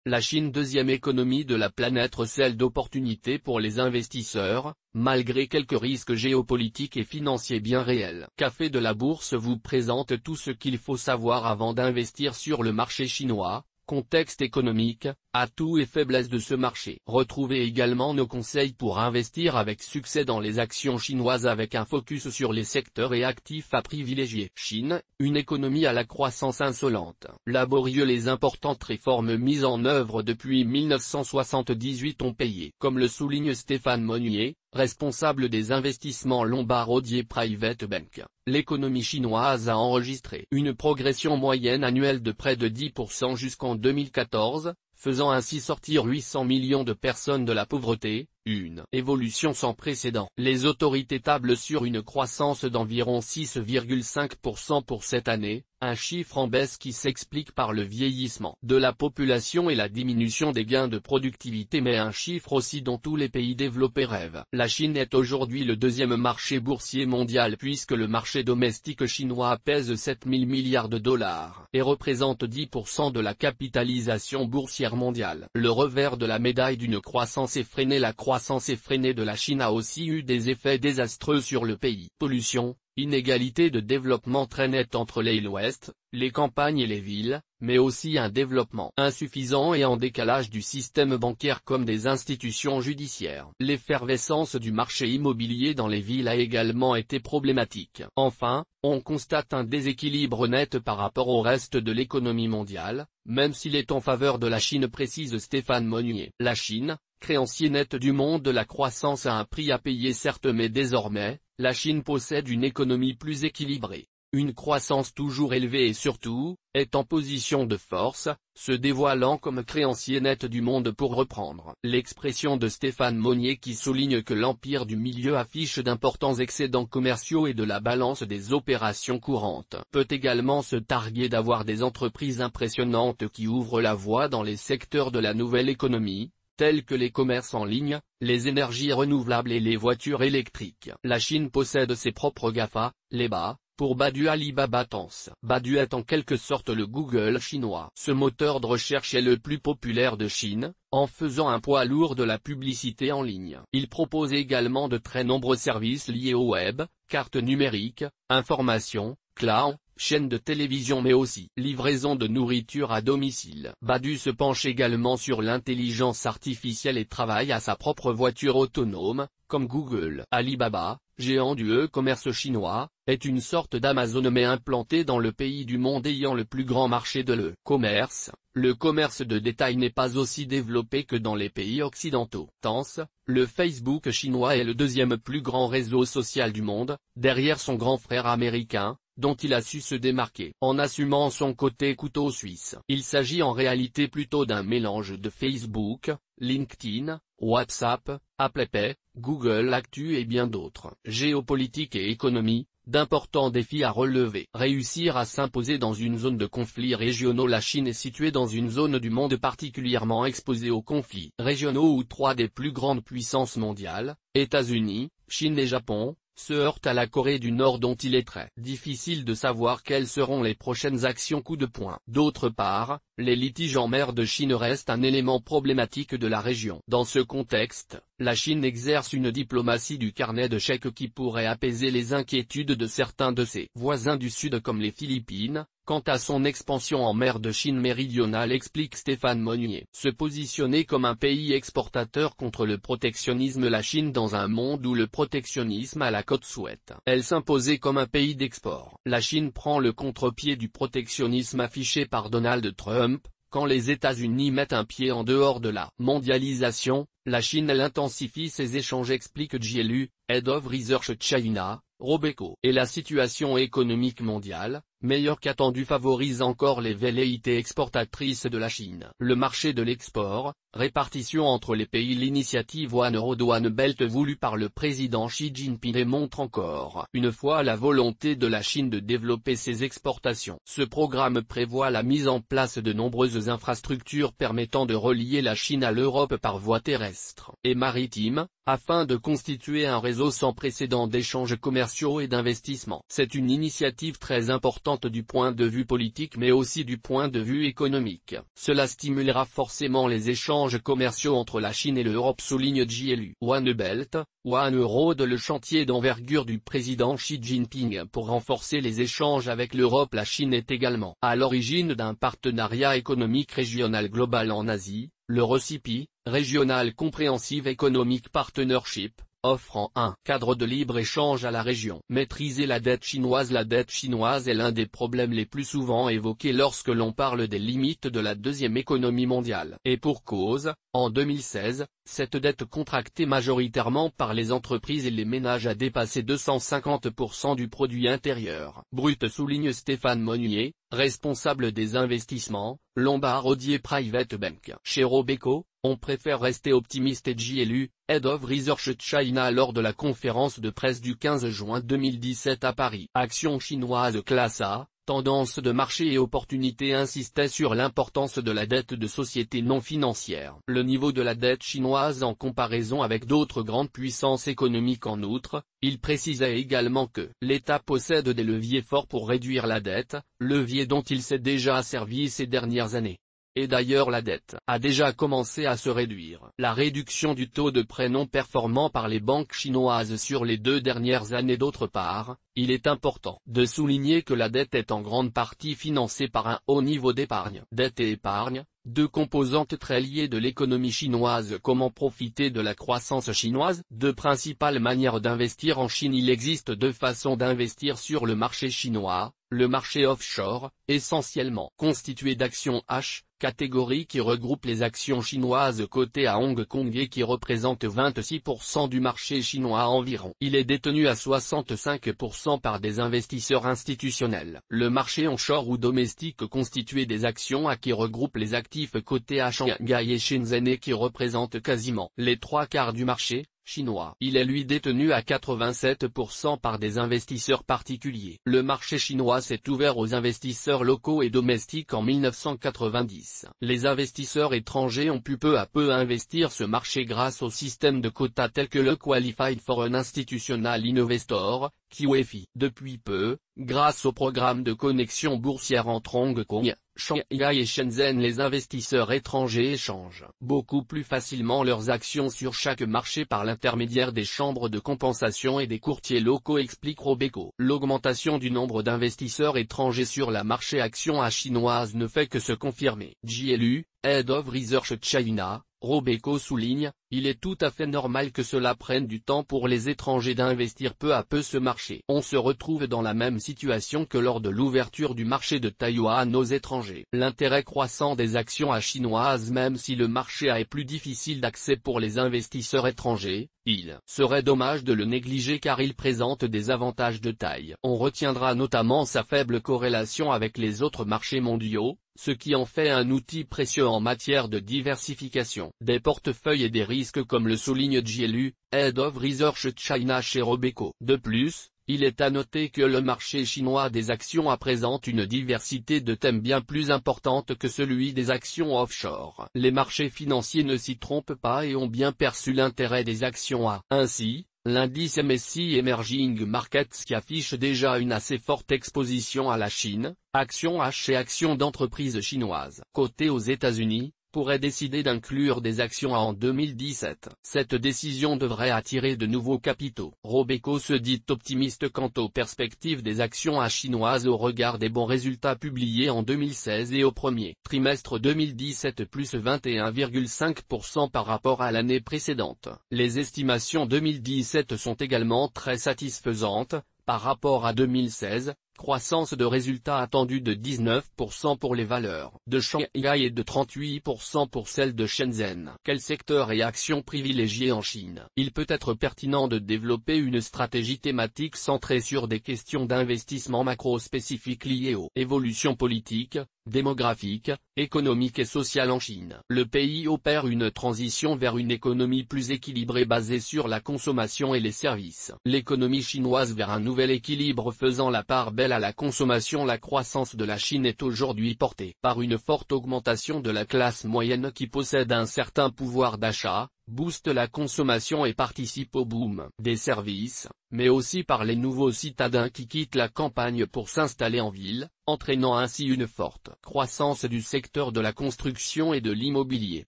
La Chine, deuxième économie de la planète, recèle d'opportunités pour les investisseurs, malgré quelques risques géopolitiques et financiers bien réels. Café de la Bourse vous présente tout ce qu'il faut savoir avant d'investir sur le marché chinois. Contexte économique, atouts et faiblesses de ce marché. Retrouvez également nos conseils pour investir avec succès dans les actions chinoises avec un focus sur les secteurs et actifs à privilégier. Chine, une économie à la croissance insolente. Laborieux, les importantes réformes mises en œuvre depuis 1978 ont payé. Comme le souligne Stéphane Monnier, responsable des investissements Lombard Odier Private Bank, l'économie chinoise a enregistré une progression moyenne annuelle de près de 10% jusqu'en 2014, faisant ainsi sortir 800 millions de personnes de la pauvreté, une évolution sans précédent. Les autorités tablent sur une croissance d'environ 6,5% pour cette année, un chiffre en baisse qui s'explique par le vieillissement de la population et la diminution des gains de productivité, mais un chiffre aussi dont tous les pays développés rêvent. La Chine est aujourd'hui le deuxième marché boursier mondial puisque le marché domestique chinois pèse 7 000 milliards de dollars et représente 10% de la capitalisation boursière mondiale. Le revers de la médaille d'une croissance effrénée, la croissance effrénée de la Chine a aussi eu des effets désastreux sur le pays. Pollution, inégalité de développement très nette entre l'Est et l'Ouest, les campagnes et les villes, mais aussi un développement insuffisant et en décalage du système bancaire comme des institutions judiciaires. L'effervescence du marché immobilier dans les villes a également été problématique. Enfin, on constate un déséquilibre net par rapport au reste de l'économie mondiale, même s'il est en faveur de la Chine, précise Stéphane Monnier. La Chine, créancier net du monde, la croissance a un prix à payer certes, mais désormais, la Chine possède une économie plus équilibrée, une croissance toujours élevée et surtout, est en position de force, se dévoilant comme créancier net du monde, pour reprendre l'expression de Stéphane Monnier, qui souligne que l'empire du milieu affiche d'importants excédents commerciaux et de la balance des opérations courantes. Peut également se targuer d'avoir des entreprises impressionnantes qui ouvrent la voie dans les secteurs de la nouvelle économie, tels que les commerces en ligne, les énergies renouvelables et les voitures électriques. La Chine possède ses propres GAFA, les BA, pour Baidu Alibaba Tance. Baidu est en quelque sorte le Google chinois. Ce moteur de recherche est le plus populaire de Chine, en faisant un poids lourd de la publicité en ligne. Il propose également de très nombreux services liés au web, cartes numériques, information, cloud, chaîne de télévision, mais aussi livraison de nourriture à domicile. Baidu se penche également sur l'intelligence artificielle et travaille à sa propre voiture autonome, comme Google. Alibaba, géant du e-commerce chinois, est une sorte d'Amazon mais implanté dans le pays du monde ayant le plus grand marché de l'e-commerce. Le commerce de détail n'est pas aussi développé que dans les pays occidentaux. Tance, le Facebook chinois est le deuxième plus grand réseau social du monde, derrière son grand frère américain, dont il a su se démarquer en assumant son côté couteau suisse. Il s'agit en réalité plutôt d'un mélange de Facebook, LinkedIn, WhatsApp, Apple Pay, Google Actu et bien d'autres. Géopolitique et économie, d'importants défis à relever. Réussir à s'imposer dans une zone de conflits régionaux. La Chine est située dans une zone du monde particulièrement exposée aux conflits régionaux où trois des plus grandes puissances mondiales, États-Unis, Chine et Japon, se heurte à la Corée du Nord, dont il est très difficile de savoir quelles seront les prochaines actions coup de poing. D'autre part, les litiges en mer de Chine restent un élément problématique de la région. Dans ce contexte, la Chine exerce une diplomatie du carnet de chèques qui pourrait apaiser les inquiétudes de certains de ses voisins du Sud comme les Philippines. Quant à son expansion en mer de Chine méridionale, explique Stéphane Monnier, se positionner comme un pays exportateur contre le protectionnisme. La Chine, dans un monde où le protectionnisme a la cote, souhaite elle s'imposer comme un pays d'export. La Chine prend le contre-pied du protectionnisme affiché par Donald Trump. Quand les États-Unis mettent un pied en dehors de la mondialisation, la Chine intensifie ses échanges, explique Jielu, Head of Research China, Robeco. Et la situation économique mondiale, meilleure qu'attendue, favorise encore les velléités exportatrices de la Chine. Le marché de l'export, répartition entre les pays. L'initiative One Road One Belt voulue par le président Xi Jinping démontre encore une fois la volonté de la Chine de développer ses exportations. Ce programme prévoit la mise en place de nombreuses infrastructures permettant de relier la Chine à l'Europe par voie terrestre et maritime, afin de constituer un réseau sans précédent d'échanges commerciaux et d'investissements. C'est une initiative très importante importante du point de vue politique mais aussi du point de vue économique. Cela stimulera forcément les échanges commerciaux entre la Chine et l'Europe, souligne JLU. One Belt, One Road, le chantier d'envergure du président Xi Jinping pour renforcer les échanges avec l'Europe. La Chine est également à l'origine d'un partenariat économique régional global en Asie, le RCEP, Regional Comprehensive Economic Partnership, offrant un cadre de libre-échange à la région. Maîtriser la dette chinoise. La dette chinoise est l'un des problèmes les plus souvent évoqués lorsque l'on parle des limites de la deuxième économie mondiale. Et pour cause, en 2016, cette dette contractée majoritairement par les entreprises et les ménages a dépassé 250% du produit intérieur brut, souligne Stéphane Monnier, responsable des investissements, Lombard Odier Private Bank. Chez Robeco, on préfère rester optimiste, et JLU, Head of Research China lors de la conférence de presse du 15 juin 2017 à Paris. Action chinoise classe A, tendance de marché et opportunité, insistait sur l'importance de la dette de sociétés non financières. Le niveau de la dette chinoise en comparaison avec d'autres grandes puissances économiques. En outre, il précisait également que l'État possède des leviers forts pour réduire la dette, levier dont il s'est déjà servi ces dernières années. Et d'ailleurs la dette a déjà commencé à se réduire. La réduction du taux de prêt non performant par les banques chinoises sur les 2 dernières années. D'autre part, il est important de souligner que la dette est en grande partie financée par un haut niveau d'épargne. Dette et épargne, deux composantes très liées de l'économie chinoise. Comment profiter de la croissance chinoise? Deux principales manières d'investir en Chine. Il existe deux façons d'investir sur le marché chinois. Le marché offshore, essentiellement constitué d'actions H, catégorie qui regroupe les actions chinoises cotées à Hong Kong et qui représente 26% du marché chinois environ. Il est détenu à 65% par des investisseurs institutionnels. Le marché onshore ou domestique constitué des actions A qui regroupe les actifs cotés à Shanghai et Shenzhen et qui représente quasiment les 3/4 du marché chinois. Il est lui détenu à 87% par des investisseurs particuliers. Le marché chinois s'est ouvert aux investisseurs locaux et domestiques en 1990. Les investisseurs étrangers ont pu peu à peu investir ce marché grâce au système de quotas tel que le Qualified Foreign Institutional Investor, QFI. Depuis peu, grâce au programme de connexion boursière entre Hong Kong, Shanghai et Shenzhen, les investisseurs étrangers échangent beaucoup plus facilement leurs actions sur chaque marché par l'intermédiaire des chambres de compensation et des courtiers locaux, explique Robeco. L'augmentation du nombre d'investisseurs étrangers sur la marché action à chinoise ne fait que se confirmer. JLU, Head of Research China, Robeco souligne, il est tout à fait normal que cela prenne du temps pour les étrangers d'investir peu à peu ce marché. On se retrouve dans la même situation que lors de l'ouverture du marché de Taïwan aux étrangers. L'intérêt croissant des actions à chinoises, même si le marché est plus difficile d'accès pour les investisseurs étrangers, il serait dommage de le négliger car il présente des avantages de taille. On retiendra notamment sa faible corrélation avec les autres marchés mondiaux, ce qui en fait un outil précieux en matière de diversification des portefeuilles et des risques, comme le souligne JLU, Head of Research China chez Robeco. De plus, il est à noter que le marché chinois des actions présente une diversité de thèmes bien plus importante que celui des actions offshore. Les marchés financiers ne s'y trompent pas et ont bien perçu l'intérêt des actions A. Ainsi, l'indice MSCI Emerging Markets, qui affiche déjà une assez forte exposition à la Chine, actions H et actions d'entreprises chinoises cotées aux États-Unis, pourrait décider d'inclure des actions A en 2017. Cette décision devrait attirer de nouveaux capitaux. Robeco se dit optimiste quant aux perspectives des actions A chinoises au regard des bons résultats publiés en 2016 et au premier trimestre 2017, plus 21,5% par rapport à l'année précédente. Les estimations 2017 sont également très satisfaisantes, par rapport à 2016, croissance de résultats attendue de 19% pour les valeurs de Shanghai et de 38% pour celles de Shenzhen. Quel secteur et actions privilégiés en Chine? Il peut être pertinent de développer une stratégie thématique centrée sur des questions d'investissement macro-spécifiques liées aux évolutions politiques, démographiques, économiques et sociales en Chine. Le pays opère une transition vers une économie plus équilibrée basée sur la consommation et les services. L'économie chinoise vers un nouvel équilibre faisant la part belle à la consommation. La croissance de la Chine est aujourd'hui portée par une forte augmentation de la classe moyenne qui possède un certain pouvoir d'achat, booste la consommation et participe au boom des services, mais aussi par les nouveaux citadins qui quittent la campagne pour s'installer en ville, entraînant ainsi une forte croissance du secteur de la construction et de l'immobilier.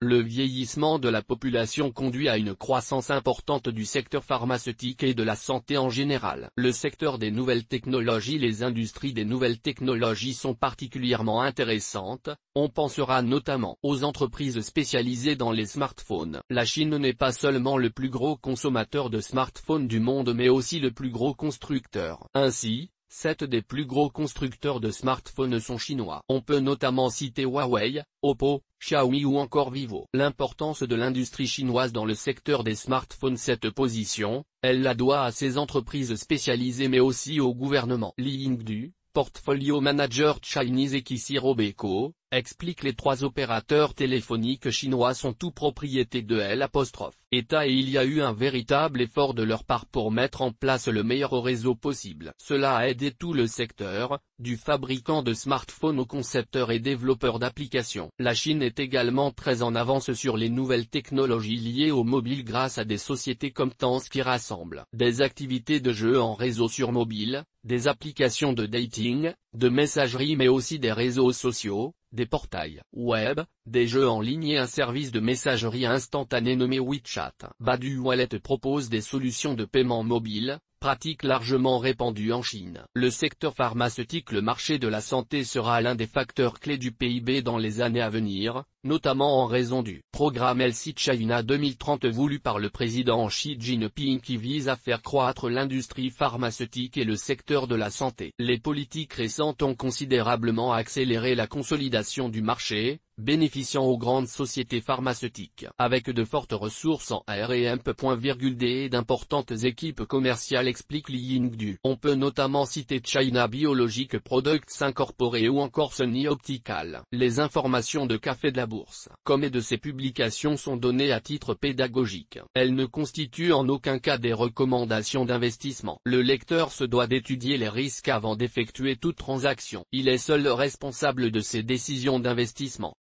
Le vieillissement de la population conduit à une croissance importante du secteur pharmaceutique et de la santé en général. Le secteur des nouvelles technologies. Les industries des nouvelles technologies sont particulièrement intéressantes, on pensera notamment aux entreprises spécialisées dans les smartphones. La Chine n'est pas seulement le plus gros consommateur de smartphones du monde mais aussi le plus gros constructeur. Ainsi, 7 des plus gros constructeurs de smartphones sont chinois. On peut notamment citer Huawei, Oppo, Xiaomi ou encore Vivo. L'importance de l'industrie chinoise dans le secteur des smartphones. Cette position, elle la doit à ces entreprises spécialisées mais aussi au gouvernement. Li Yingdu, Portfolio Manager Chinese et Kissy Robeco, explique les 3 opérateurs téléphoniques chinois sont tous propriétés de l'État et il y a eu un véritable effort de leur part pour mettre en place le meilleur réseau possible. Cela a aidé tout le secteur, du fabricant de smartphones aux concepteurs et développeurs d'applications. La Chine est également très en avance sur les nouvelles technologies liées au mobile grâce à des sociétés comme Tencent qui rassemblent des activités de jeux en réseau sur mobile, des applications de dating, de messagerie mais aussi des réseaux sociaux, des portails web, des jeux en ligne et un service de messagerie instantanée nommé WeChat. Baidu Wallet propose des solutions de paiement mobile, pratique largement répandue en Chine. Le secteur pharmaceutique. Le marché de la santé sera l'un des facteurs clés du PIB dans les années à venir, notamment en raison du programme Healthy China 2030 voulu par le président Xi Jinping qui vise à faire croître l'industrie pharmaceutique et le secteur de la santé. Les politiques récentes ont considérablement accéléré la consolidation du marché, bénéficiant aux grandes sociétés pharmaceutiques. Avec de fortes ressources en R&D et d'importantes équipes commerciales explique Li Yingdu. On peut notamment citer China Biologic Products Incorporé ou encore Sony Optical. Les informations de Café de la Bourse, comme et de ses publications sont données à titre pédagogique. Elles ne constituent en aucun cas des recommandations d'investissement. Le lecteur se doit d'étudier les risques avant d'effectuer toute transaction. Il est seul responsable de ses décisions d'investissement.